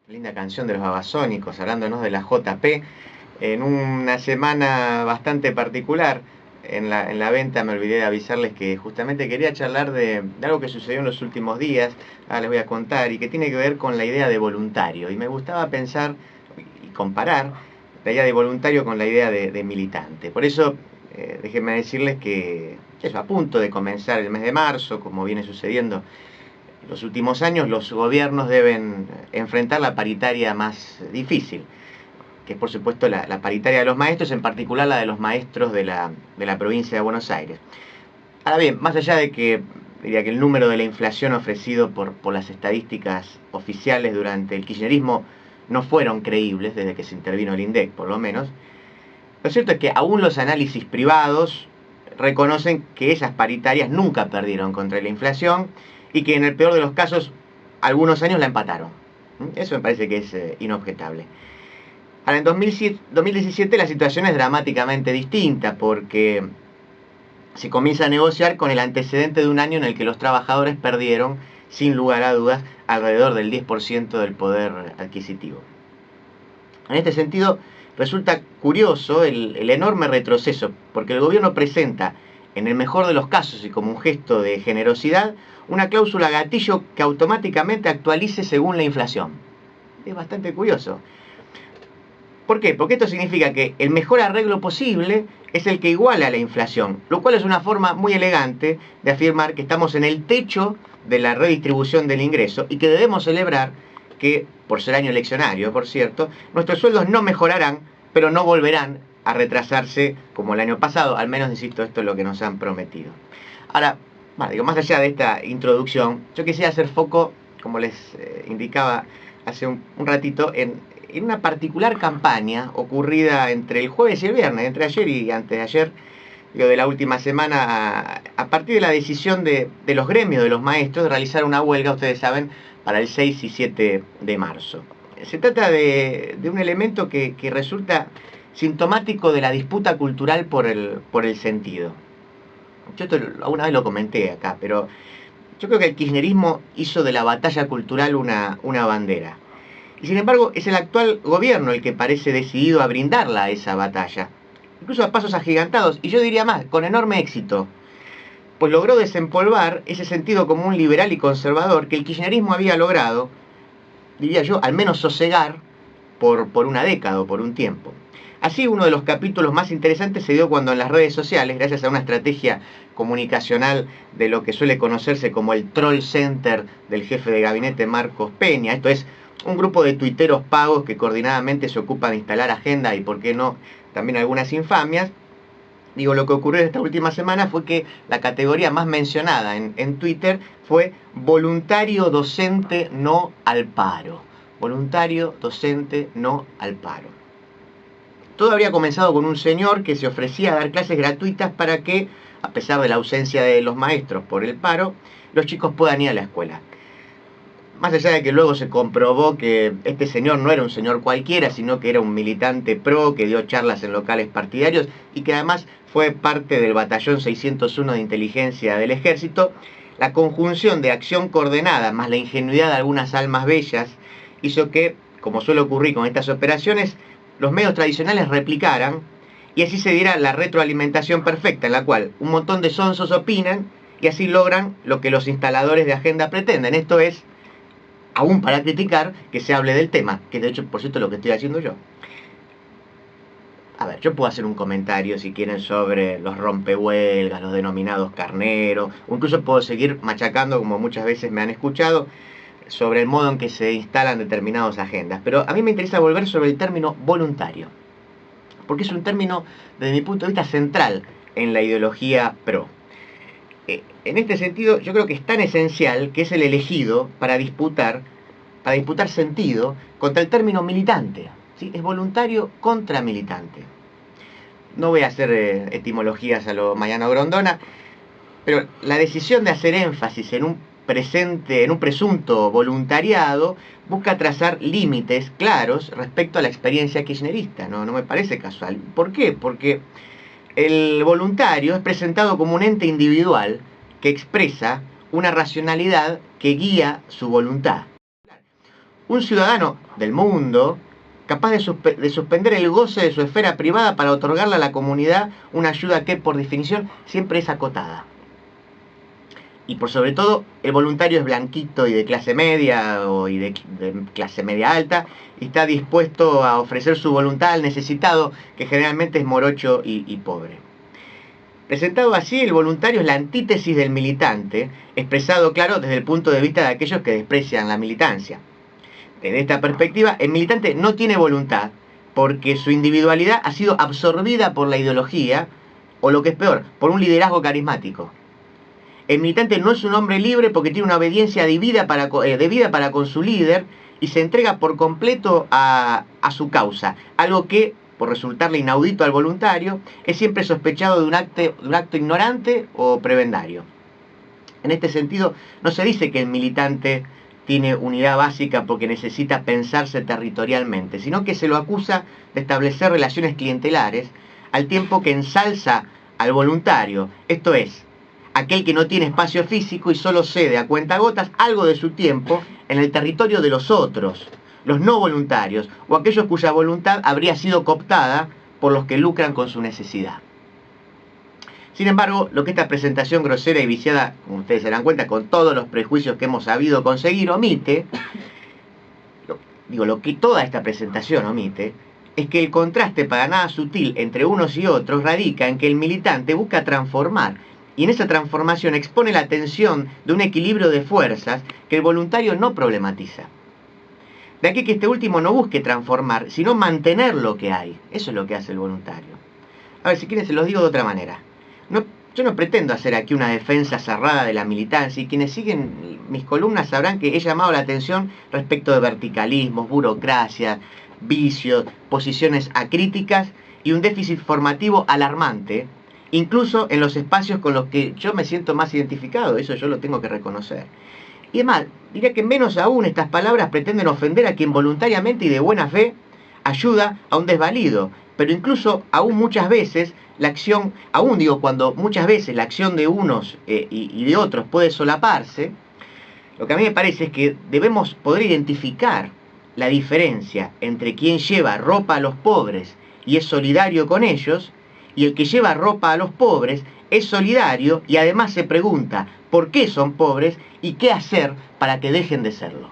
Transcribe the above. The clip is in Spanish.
Linda canción de los Babasónicos, hablándonos de la JP, en una semana bastante particular. En la venta me olvidé de avisarles que justamente quería charlar de algo que sucedió en los últimos días, ahora les voy a contar, y que tiene que ver con la idea de voluntario. Y me gustaba pensar y comparar la idea de voluntario con la idea de militante. Por eso, déjenme decirles que eso, a punto de comenzar el mes de marzo, como viene sucediendo los últimos años, los gobiernos deben enfrentar la paritaria más difícil, que es por supuesto la paritaria de los maestros, en particular la de los maestros de la provincia de Buenos Aires. Ahora bien, más allá de que diría que el número de la inflación ofrecido por las estadísticas oficiales durante el kirchnerismo no fueron creíbles desde que se intervino el INDEC, por lo menos, lo cierto es que aún los análisis privados reconocen que esas paritarias nunca perdieron contra la inflación y que en el peor de los casos algunos años la empataron. Eso me parece que es inobjetable. Ahora, en 2017 la situación es dramáticamente distinta porque se comienza a negociar con el antecedente de un año en el que los trabajadores perdieron, sin lugar a dudas, alrededor del 10% del poder adquisitivo. En este sentido, resulta curioso el enorme retroceso, porque el gobierno presenta, en el mejor de los casos y como un gesto de generosidad, una cláusula gatillo que automáticamente actualice según la inflación. Es bastante curioso. ¿Por qué? Porque esto significa que el mejor arreglo posible es el que iguala a la inflación, lo cual es una forma muy elegante de afirmar que estamos en el techo de la redistribución del ingreso y que debemos celebrar que, por ser año eleccionario, por cierto, nuestros sueldos no mejorarán, pero no volverán a retrasarse como el año pasado, al menos, insisto, esto es lo que nos han prometido. Ahora, más allá de esta introducción, yo quisiera hacer foco, como les indicaba hace un ratito, en una particular campaña ocurrida entre el jueves y el viernes, entre ayer y antes de ayer, lo de la última semana, a partir de la decisión de los gremios de los maestros de realizar una huelga, ustedes saben, para el 6 y 7 de marzo. Se trata de un elemento que resulta sintomático de la disputa cultural por el sentido. Yo esto alguna vez lo comenté acá, pero yo creo que el kirchnerismo hizo de la batalla cultural una bandera. Y sin embargo, es el actual gobierno el que parece decidido a brindarla a esa batalla. Incluso a pasos agigantados, y yo diría más, con enorme éxito. Pues logró desempolvar ese sentido común liberal y conservador que el kirchnerismo había logrado, diría yo, al menos sosegar por una década o por un tiempo. Así, uno de los capítulos más interesantes se dio cuando en las redes sociales, gracias a una estrategia comunicacional de lo que suele conocerse como el troll center del jefe de gabinete Marcos Peña, esto es, un grupo de tuiteros pagos que coordinadamente se ocupan de instalar agenda y, por qué no, también algunas infamias. Digo, lo que ocurrió esta última semana fue que la categoría más mencionada en Twitter fue voluntario docente no al paro. Voluntario docente no al paro. Todo habría comenzado con un señor que se ofrecía a dar clases gratuitas para que, a pesar de la ausencia de los maestros por el paro, los chicos puedan ir a la escuela. Más allá de que luego se comprobó que este señor no era un señor cualquiera, sino que era un militante pro que dio charlas en locales partidarios y que además fue parte del batallón 601 de inteligencia del ejército, la conjunción de acción coordenada más la ingenuidad de algunas almas bellas hizo que, como suele ocurrir con estas operaciones, los medios tradicionales replicaran y así se diera la retroalimentación perfecta en la cual un montón de sonsos opinan y así logran lo que los instaladores de agenda pretenden, esto es, aún para criticar que se hable del tema, que de hecho, por cierto, es lo que estoy haciendo yo. A ver, yo puedo hacer un comentario, si quieren, sobre los rompehuelgas, los denominados carneros, o incluso puedo seguir machacando, como muchas veces me han escuchado, sobre el modo en que se instalan determinadas agendas. Pero a mí me interesa volver sobre el término voluntario, porque es un término, desde mi punto de vista, central en la ideología pro. En este sentido, yo creo que es tan esencial que es el elegido para disputar sentido contra el término militante. ¿Sí? Es voluntario contra militante. No voy a hacer etimologías a lo Mariano Grondona, pero la decisión de hacer énfasis en un presunto voluntariado, busca trazar límites claros respecto a la experiencia kirchnerista. No me parece casual. ¿Por qué? Porque el voluntario es presentado como un ente individual que expresa una racionalidad que guía su voluntad. un ciudadano del mundo capaz de suspender el goce de su esfera privada para otorgarle a la comunidad una ayuda que, por definición, siempre es acotada. Y por sobre todo, el voluntario es blanquito y de clase media y de clase media alta, y está dispuesto a ofrecer su voluntad al necesitado, que generalmente es morocho y pobre. Presentado así, el voluntario es la antítesis del militante, expresado, claro, desde el punto de vista de aquellos que desprecian la militancia. Desde esta perspectiva, el militante no tiene voluntad, porque su individualidad ha sido absorbida por la ideología, o lo que es peor, por un liderazgo carismático. El militante no es un hombre libre porque tiene una obediencia debida para con su líder y se entrega por completo a su causa, algo que, por resultarle inaudito al voluntario, es siempre sospechado de un acto ignorante o prebendario. En este sentido, no se dice que el militante tiene unidad básica porque necesita pensarse territorialmente, sino que se lo acusa de establecer relaciones clientelares al tiempo que ensalza al voluntario, esto es, aquel que no tiene espacio físico y solo cede a cuentagotas algo de su tiempo en el territorio de los otros, los no voluntarios, o aquellos cuya voluntad habría sido cooptada por los que lucran con su necesidad. Sin embargo, lo que esta presentación grosera y viciada, como ustedes se dan cuenta, con todos los prejuicios que hemos sabido conseguir, omite, lo que toda esta presentación omite, es que el contraste para nada sutil entre unos y otros radica en que el militante busca transformar, y en esa transformación expone la tensión de un equilibrio de fuerzas que el voluntario no problematiza. De aquí que este último no busque transformar, sino mantener lo que hay. Eso es lo que hace el voluntario. A ver, si quieren se los digo de otra manera. Yo no pretendo hacer aquí una defensa cerrada de la militancia, y quienes siguen mis columnas sabrán que he llamado la atención respecto de verticalismos, burocracia, vicios, posiciones acríticas y un déficit formativo alarmante, incluso en los espacios con los que yo me siento más identificado, eso yo lo tengo que reconocer. Y además, diría que menos aún estas palabras pretenden ofender a quien voluntariamente y de buena fe ayuda a un desvalido, pero incluso aún muchas veces la acción, cuando muchas veces la acción de unos y de otros puede solaparse, lo que a mí me parece es que debemos poder identificar la diferencia entre quien lleva ropa a los pobres y es solidario con ellos, y el que lleva ropa a los pobres es solidario y además se pregunta por qué son pobres y qué hacer para que dejen de serlo.